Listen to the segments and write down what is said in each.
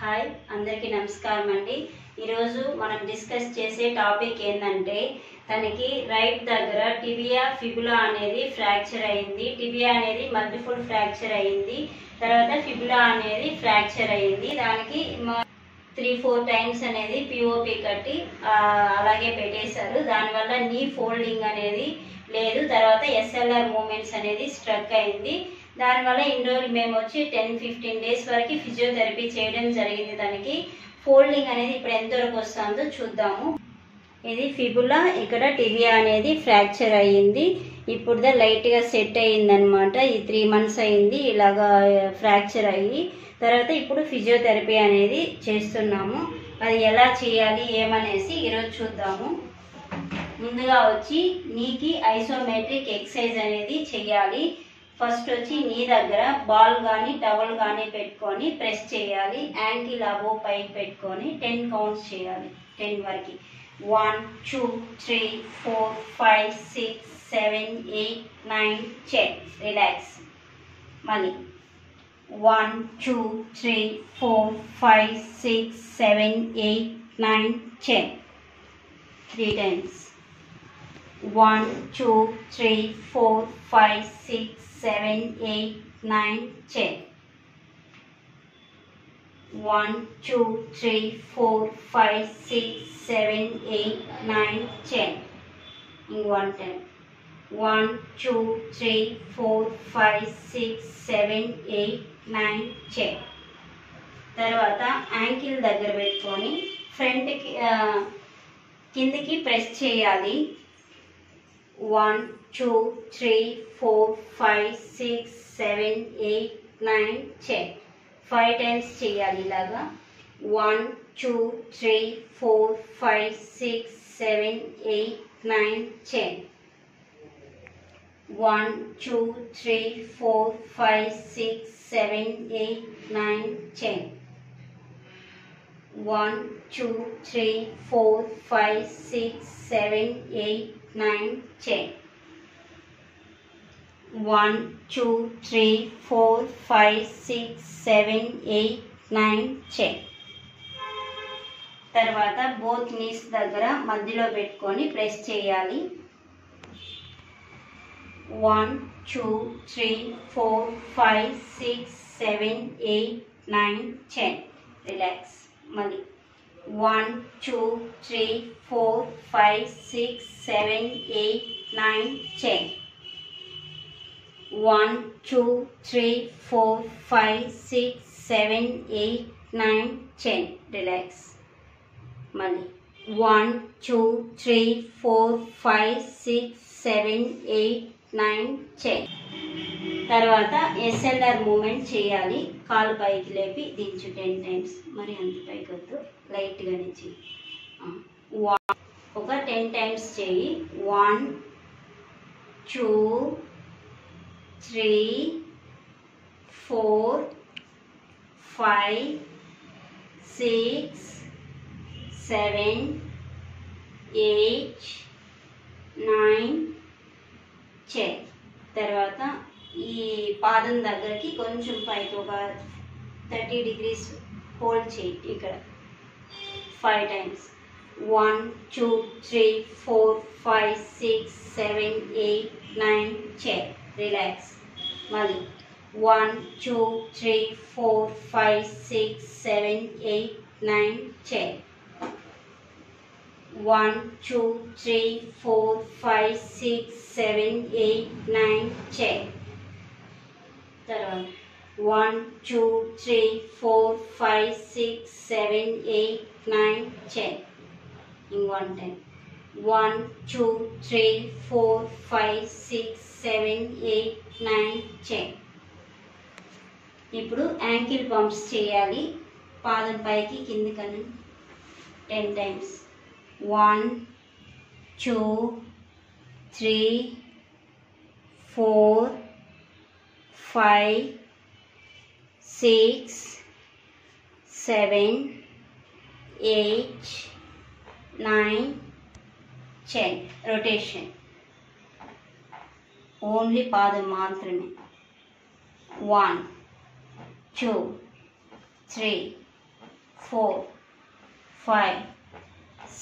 Hi అందరికీ నమస్కారం అండి. ఈరోజు మనం డిస్కస్ చేసే టాపిక్ ఏంటంటే తనకి రైట్ దగ్గర టిబియా ఫిబులా అనేది ఫ్రాక్చర్ అయింది. టిబియా అనేది మల్టిపుల్ ఫ్రాక్చర్ అయింది. తర్వాత ఫిబులా అనేది ఫ్రాక్చర్ అయింది. దానికి 3-4 టైమ్స్ అనేది పిఓపి కట్టి అలాగే పెట్టేశారు. దానివల్ల నీ ఫోల్డింగ్ అనేది లేదు. తర్వాత ఎస్ఎల్ఆర్ మూమెంట్స్ అనేది స్ట్రక్ అయింది. దానివల్ల ఇన్ని రోజులు మేము వచ్చి 10-15 డేస్ వరకు ఫిజియోథెరపీ చేయడం జరిగింది. దానికి ఫోల్డింగ్ అనేది ఇప్పుడు ఎంతవరకు వస్తుందో చూద్దాము. ఇది ఫిబులా, ఇక్కడ టిబియా అనేది ఫ్రాక్చర్ అయ్యింది. ఇప్పుడు లైట్గా సెట్ అయ్యింది అనమాట. ఈ 3 months అయింది ఇలాగా ఫ్రాక్చర్ అయ్యి. తర్వాత ఇప్పుడు ఫిజియోథెరపీ అనేది చేస్తున్నాము. అది ఎలా చేయాలి ఏమనేసి ఈరోజు చూద్దాము. ముందుగా వచ్చి నీకి ఐసోమెట్రిక్ ఎక్సర్సైజ్ అనేది చెయ్యాలి. ఫస్ట్ వచ్చి నీ దగ్గర బాల్ కానీ టవల్ కానీ పెట్టుకొని ప్రెస్ చేయాలి. యాంకిల్ అబో పైకి పెట్టుకొని 10 కౌంట్స్ చేయాలి. 10 వరకు 1 2 3 4 5 6 7 8 9 10. రిలాక్స్. మళ్ళీ 1 2 3 4 5 6 7 8 9 10. 3 times. 1 2 3 4 5 6 7 8 9 10. 1 2 3 4 5 6 7 8 9 10. One time. 1 2 3 4 5 6 7 8 9 10. తర్వాత యాంకిల్ దగ్గర పెట్టుకొని ఫ్రంట్కి కిందికి ప్రెస్ చేయాలి. 1 2 3 4 5 6 7 8 9 10. 5 times చేయాలి ఇలాగా. 1 2 3 4 5 6 7 8 9 10. 1 2 3 4 5 6 7 8 9 10. 1 2 3 4 5 6 7 8 9 10. 1 2 3 4 5 6 7 8 9 10. తర్వాత బోత్ నీస్ దగ్గర మధ్యలో పెట్టుకొని ప్రెస్ చేయాలి. 1 2 3 4 5 6 7 8 9 10. రిలాక్స్. మళ్ళీ 1 2 3 4 5 6 7 8 9 10. 1 2 3 4 5 6 7 8 9 10. రిలాక్స్. మళ్ళీ 1 2 3 4 5 6 7 8 9 10. తర్వాత ఎస్ఎల్ఆర్ మూమెంట్ చేయాలి. కాలు పైకి లేపి దించు 10 times. మరి అంత పైకి వద్దు, లైట్గానే చెయ్యి. ఒక 10 times చేయి. 1 2 3 4 5 6 7 8 9 10. తర్వాత ఈ పాదం దగ్గరికి కొంచెం పైకి ఒక 30 degrees హోల్డ్ చేయి ఇక్కడ 5 times. 1 2 3 4 5 6 7 8 9 10. రిలాక్స్. మళ్ళీ 1 2 3 4 5 6 7 8 9 10. 1 2 3 4 5 6 7 8 9 10. తర్వాత 1 2 3 4 5 6 7 8 9 10. One time. 1 2 3 4 5 6 7 8 9 10. ఇప్పుడు యాంకిల్ పంప్స్ చేయాలి. పాదం పైకి కిందికని 10 times. 1 2 3 4 5 6 7 8 9 10. రొటేషన్. ఓన్లీ పాదం మాత్రమే. 1 2 3 4 5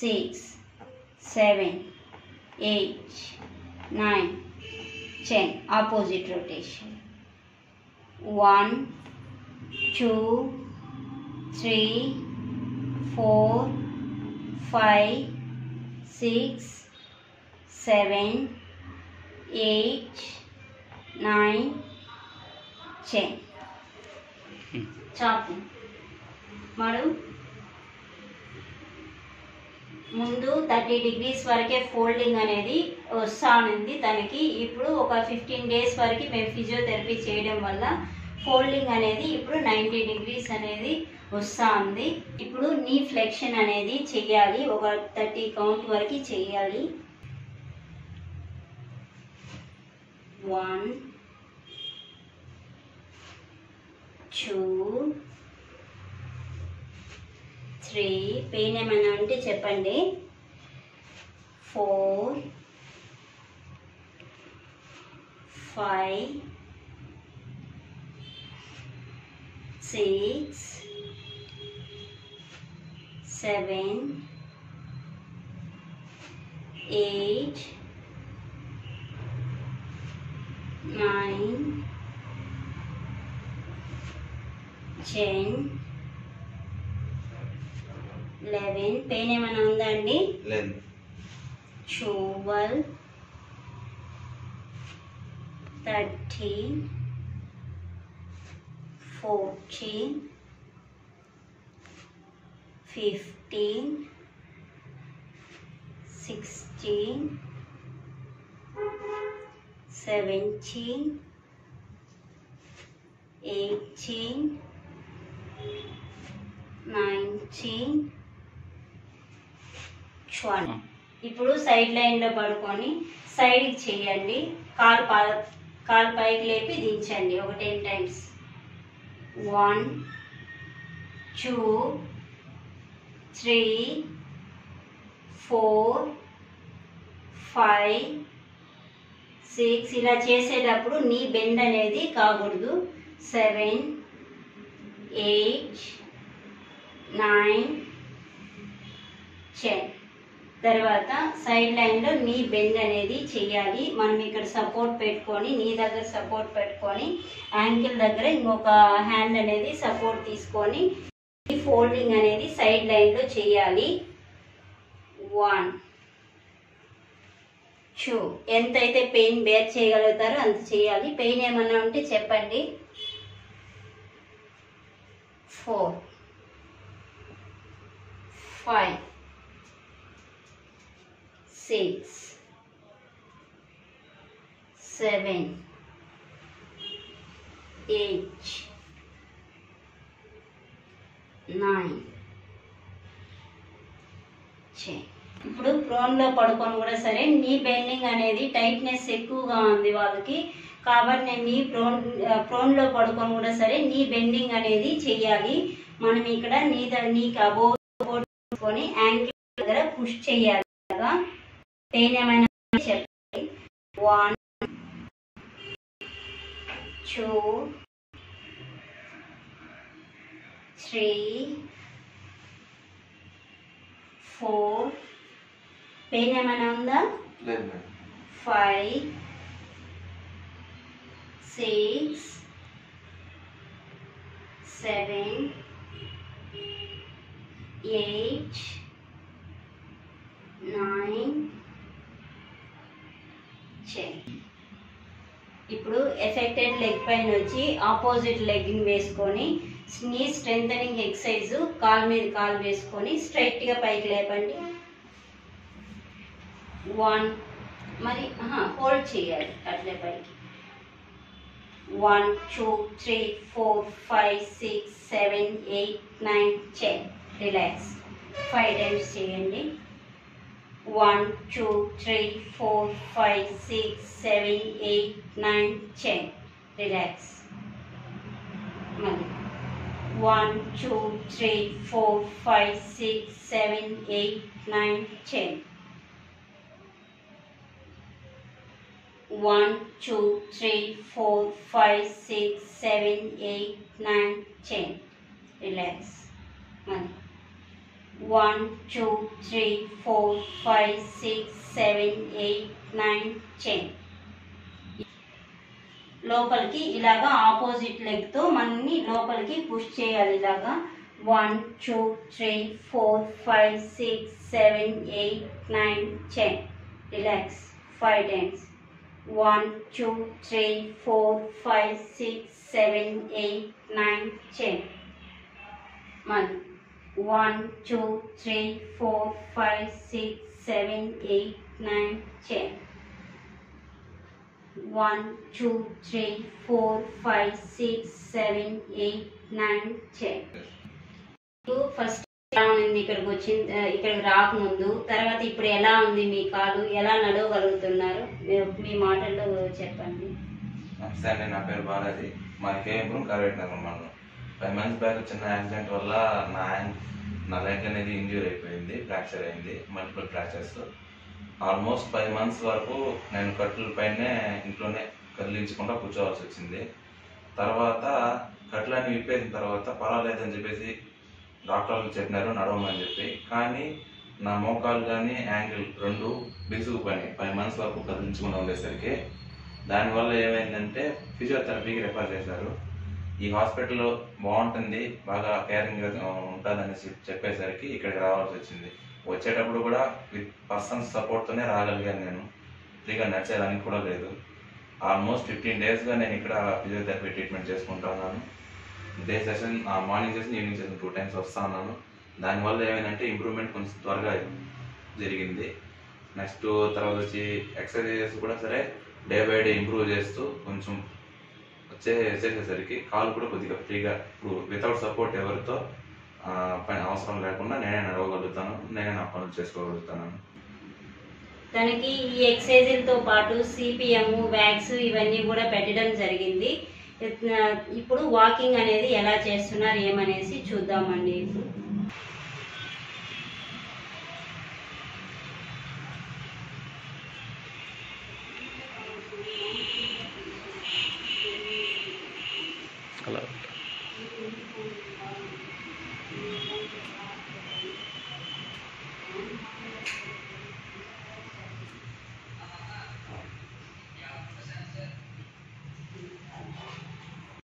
6 7 8 9 10. Opposite rotation. 1 2 3 4 5 6 7 8 9 10. చాపు మడు ముందు 30 degrees వరకే ఫోల్డింగ్ అనేది వస్తుంది తనకి. ఇప్పుడు ఒక 15 days వరకు మేము ఫిజియోథెరపీ చేయడం వల్ల ఫోల్డింగ్ అనేది ఇప్పుడు 90 degrees అనేది వస్తుంది. ఇప్పుడు నీ ఫ్లెక్షన్ అనేది చెయ్యాలి, ఒక 30 count వరకు చెయ్యాలి. 1 2 3 పెయిన్ ఏమైనా ఉంటే చెప్పండి. 4 5 6 7 8 9 10 11. పెయిన్ ఏమైనా ఉందా అండి? 12 13 14 15 16 17 18 19 20. ఇప్పుడు సైడ్ లైన్లో పడుకొని సైడ్కి చేయండి. కాలు పైకి లేపి దించండి ఒక 10 times. 1 2 3 4 5 6. ఇలా చేసేటప్పుడు నీ బెండ్ అనేది కాకూడదు. 7 8 9 10. తర్వాత సైడ్ లైన్లో నీ బెండ్ అనేది చెయ్యాలి. మనం ఇక్కడ సపోర్ట్ పెట్టుకొని, నీ దగ్గర సపోర్ట్ పెట్టుకొని, యాంకిల్ దగ్గర ఇంకొక హ్యాండ్ అనేది సపోర్ట్ తీసుకొని ఈ ఫోల్డింగ్ అనేది సైడ్ లైన్లో చేయాలి. 1 2. ఎంతైతే పెయిన్ బేర్ చేయగలుగుతారో అంత చేయాలి. పెయిన్ ఏమన్నా ఉంటే చెప్పండి. 4 5 6 7 8 9 10. ఇప్పుడు ప్రోన్లో పడుకొని కూడా సరే, నీ బెండింగ్ అనేది టైట్నెస్ ఎక్కువగా ఉంది వాళ్ళకి, కాబట్టి నేను నీ ప్రోన్లో పడుకొని కూడా సరే నీ బెండింగ్ అనేది చెయ్యాలి. మనం ఇక్కడ నీకు అబోవ్ పడుకొని యాంకిల్ దగ్గర పుష్ చేయాలి. పెయిన్ ఏమైనా చెప్పండి. 1 2 3 4. పెయిన్ ఏమైనా ఉందా? 5 6 7 8 9 10. ఇప్పుడు ఎఫెక్టెడ్ లెగ్ పైన వచ్చి ఆపోజిట్ లెగ్ని వేసుకొని నీ స్ట్రెంథనింగ్ ఎక్సర్సైజ్ కాలు మీద కాలు వేసుకొని స్ట్రైట్గా పైకి లేపండి. 1 మరి హోల్డ్ చేయాలి అట్లే పైకి. 1 2 3 4 5 6 7 8 9 10. రిలాక్స్. 5 times చేయండి. 1 2 3 4 5 6 7 8 9 10. రిలాక్స్. మళ్ళీ 1 2 3 4 5 6 7 8 9 10. 1 2 3 4 5 6 7 8 9 10. Relax. 1 2 3 4 5 6 7 8 9 10 లోపలికి ఇలాగా ఆపోజిట్ లెగ్ తో మనని లోపలికి పుష్ చేయాలి. ఇలాగా 1 2 3 4 5 6 7 8 9 10 రిలాక్స్ 5 times 1 2 3 4 5 6 7 8 9 10 మళ్ళీ 1 2 3 4 5 6 7 8 9 10 1 2 3 4 5 6 7 8 9 10 ఫస్ట్ ఎలా ఉంది ఇక్కడికి వచ్చింది, ఇక్కడికి రాకముందు, తర్వాత ఇప్పుడు ఎలా ఉంది మీ కాలు, ఎలా నడవగలుగుతున్నారు మీ మాటల్లో చెప్పండి. నమస్తే అండి, నా పేరు బాలాజీ. మా కేఎంపురం కరవేటినగరం మండలం. 5 months బ్యాక్ చిన్న యాక్సిడెంట్ వల్ల నా లెగ్ అనేది ఇంజ్యూర్ అయిపోయింది, ఫ్రాక్చర్ అయింది, మల్టిపుల్ ఫ్రాక్చర్స్. ఆల్మోస్ట్ 5 months వరకు నేను కట్టుల పైనే ఇంట్లోనే కదిలించకుండా కూర్చోవాల్సి వచ్చింది. తర్వాత కట్లన్నీ విప్పేసిన తర్వాత పర్వాలేదని చెప్పేసి డాక్టర్లు చెప్పినారు నడవమని చెప్పి. కానీ నా మోకాలు కానీ యాంగిల్ రెండు బిగుసుకుపోయినాయి 5 months వరకు కదిలించకుండా ఉండేసరికి. దానివల్ల ఏమైందంటే ఫిజియోథెరపీకి రిఫర్ చేశారు. ఈ హాస్పిటల్లో బాగుంటుంది, బాగా కేరింగ్గా ఉంటుందని చెప్పేసరికి ఇక్కడికి రావాల్సి వచ్చింది. వచ్చేటప్పుడు కూడా విత్ పర్సన్స్ సపోర్ట్తోనే రాగలిగాను. నేను ఫ్రీగా నడిచేదానికి కూడా లేదు. ఆల్మోస్ట్ 15 daysగా నేను ఇక్కడ ఫిజియోథెరపీ ట్రీట్మెంట్ చేసుకుంటా ఉన్నాను. Day session, morning session, evening session 2 times వస్తా ఉన్నాను. దానివల్ల ఏమైందంటే ఇంప్రూవ్మెంట్ కొంచెం త్వరగా జరిగింది. నెక్స్ట్ తర్వాత వచ్చి ఎక్సర్సైజెస్ కూడా సరే డే బై డే ఇంప్రూవ్ చేస్తూ కొంచెం చేసేసరికి కాలు కూడా కొద్దిగా ఫ్రీగా ఇప్పుడు వితౌట్ సపోర్ట్ ఎవరితో పని అవసరం లేకుండా నేనే నడవగలుగుతాను, నేనే నా పనులు చేసుకోగలుగుతాను. తనకి ఈ ఎక్సర్సైజులతో పాటు సిపిఎం, వ్యాక్స్ ఇవన్నీ కూడా పెట్టడం జరిగింది. ఇప్పుడు వాకింగ్ అనేది ఎలా చేస్తున్నారు ఏమనేసి చూద్దామండి.